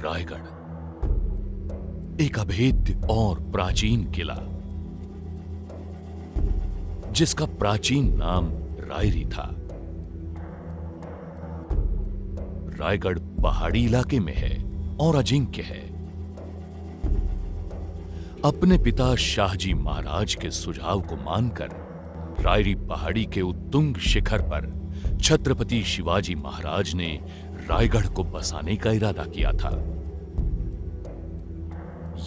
रायगढ़ एक अभेद्य और प्राचीन किला, जिसका प्राचीन नाम रायरी था। रायगढ़ पहाड़ी इलाके में है और अजिंक्य है। अपने पिता शाहजी महाराज के सुझाव को मानकर रायरी पहाड़ी के उत्तुंग शिखर पर छत्रपति शिवाजी महाराज ने रायगढ़ को बसाने का इरादा किया था।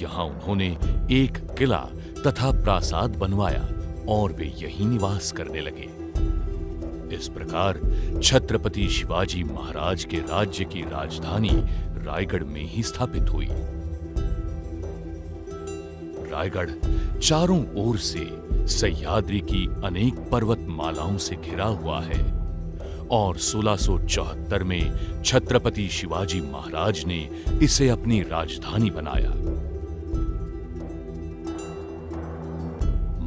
यहां उन्होंने एक किला तथा प्रासाद बनवाया और वे यहीं निवास करने लगे। इस प्रकार छत्रपति शिवाजी महाराज के राज्य की राजधानी रायगढ़ में ही स्थापित हुई। रायगढ़ चारों ओर से सह्याद्री की अनेक पर्वतमालाओं से घिरा हुआ है और 1674 में छत्रपति शिवाजी महाराज ने इसे अपनी राजधानी बनाया।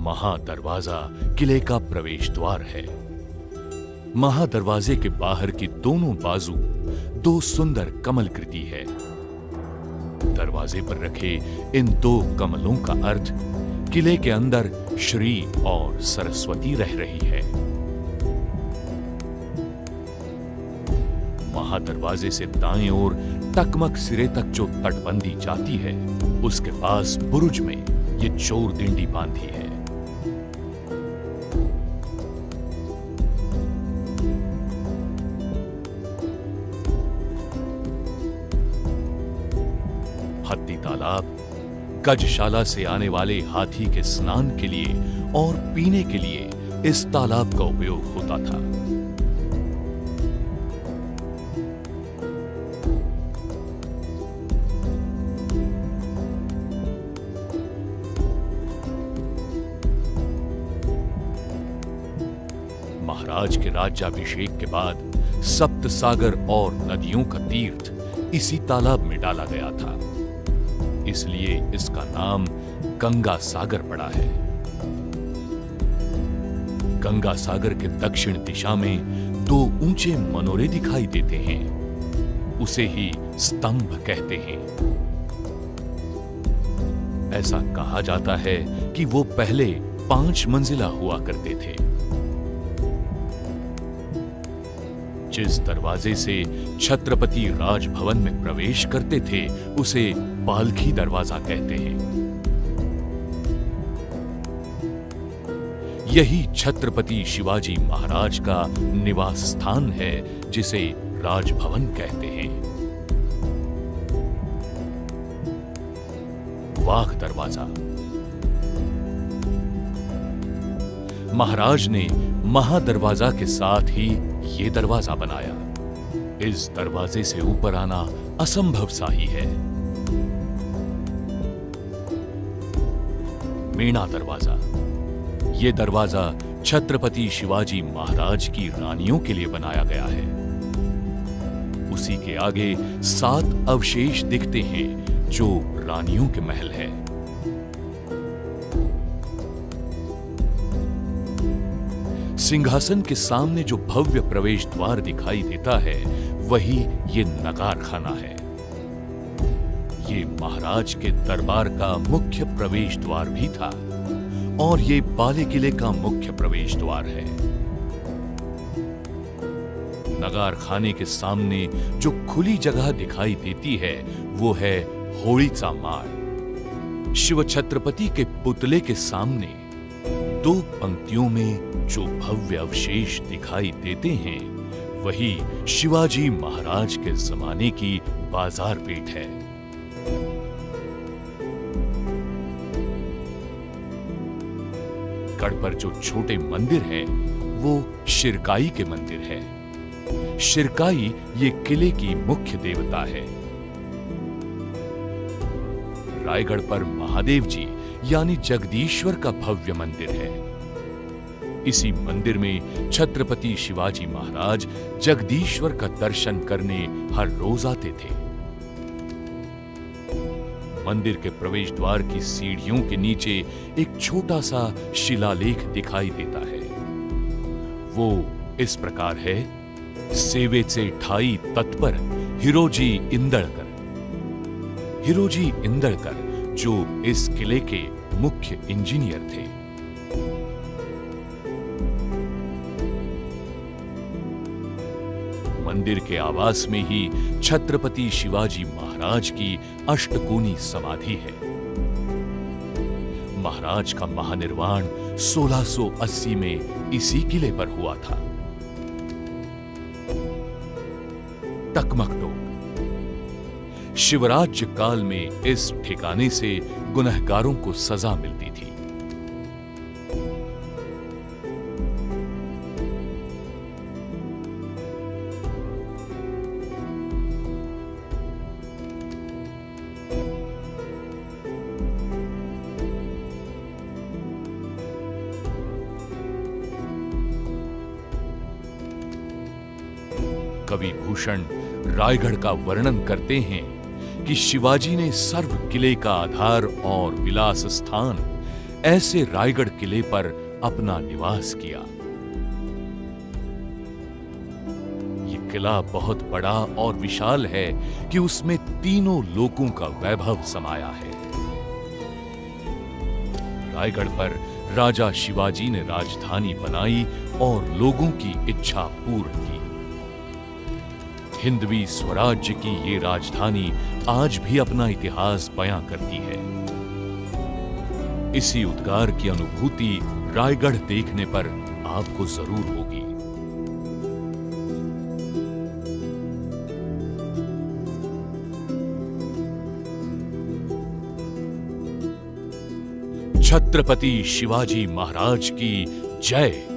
महादरवाजा किले का प्रवेश द्वार है। महादरवाजे के बाहर की दोनों बाजू दो सुंदर कमलकृति है। दरवाजे पर रखे इन दो कमलों का अर्थ किले के अंदर श्री और सरस्वती रह रही है। महादरवाजे से दाएं ओर टकमक सिरे तक जो तटबंदी जाती है, उसके पास बुरुज में ये चोर दिंडी बांधी है। हत्ती तालाब गजशाला से आने वाले हाथी के स्नान के लिए और पीने के लिए इस तालाब का उपयोग होता था। महाराज के राज्याभिषेक के बाद सप्त सागर और नदियों का तीर्थ इसी तालाब में डाला गया था, इसलिए इसका नाम गंगा सागर पड़ा है। गंगा सागर के दक्षिण दिशा में दो ऊंचे मनोरे दिखाई देते हैं, उसे ही स्तंभ कहते हैं। ऐसा कहा जाता है कि वो पहले 5 मंजिला हुआ करते थे। जिस दरवाजे से छत्रपति राजभवन में प्रवेश करते थे, उसे पालखी दरवाजा कहते हैं। यही छत्रपति शिवाजी महाराज का निवास स्थान है, जिसे राजभवन कहते हैं। वाघ दरवाजा महाराज ने महादरवाजा के साथ ही ये दरवाजा बनाया। इस दरवाजे से ऊपर आना असंभव सा ही है। मीणा दरवाजा, ये दरवाजा छत्रपति शिवाजी महाराज की रानियों के लिए बनाया गया है। उसी के आगे 7 अवशेष दिखते हैं जो रानियों के महल है। सिंहासन के सामने जो भव्य प्रवेश द्वार दिखाई देता है, वही ये नगार खाना है। ये महाराज के दरबार का मुख्य प्रवेश द्वार भी था और ये बाले किले का मुख्य प्रवेश द्वार है। नगार खाने के सामने जो खुली जगह दिखाई देती है, वो है होळीचा माळ। शिव छत्रपति के पुतले के सामने 2 पंक्तियों में जो भव्य अवशेष दिखाई देते हैं, वही शिवाजी महाराज के जमाने की बाजार पेठ है। गढ़ पर जो छोटे मंदिर हैं, वो शिरकाई के मंदिर है। शिरकाई ये किले की मुख्य देवता है। रायगढ़ पर महादेव जी यानी जगदीश्वर का भव्य मंदिर है। इसी मंदिर में छत्रपति शिवाजी महाराज जगदीश्वर का दर्शन करने हर रोज आते थे। मंदिर के प्रवेश द्वार की सीढ़ियों के नीचे एक छोटा सा शिलालेख दिखाई देता है। वो इस प्रकार है: सेवेचे ठाई तत्पर हिरोजी इंदळकर। हिरोजी इंदलकर, जो इस किले के मुख्य इंजीनियर थे। मंदिर के आवास में ही छत्रपति शिवाजी महाराज की अष्टकोनी समाधि है। महाराज का महानिर्वाण 1680 में इसी किले पर हुआ था। तकमकटोक। शिवराज्य काल में इस ठिकाने से गुनहगारों को सजा मिलती थी। कवि भूषण रायगढ़ का वर्णन करते हैं कि शिवाजी ने सर्व किले का आधार और विलास स्थान ऐसे रायगढ़ किले पर अपना निवास किया। यह किला बहुत बड़ा और विशाल है कि उसमें तीनों लोकों का वैभव समाया है। रायगढ़ पर राजा शिवाजी ने राजधानी बनाई और लोगों की इच्छा पूर्ण की। हिंदवी स्वराज्य की ये राजधानी आज भी अपना इतिहास बयां करती है। इसी उद्गार की अनुभूति रायगढ़ देखने पर आपको जरूर होगी। छत्रपति शिवाजी महाराज की जय।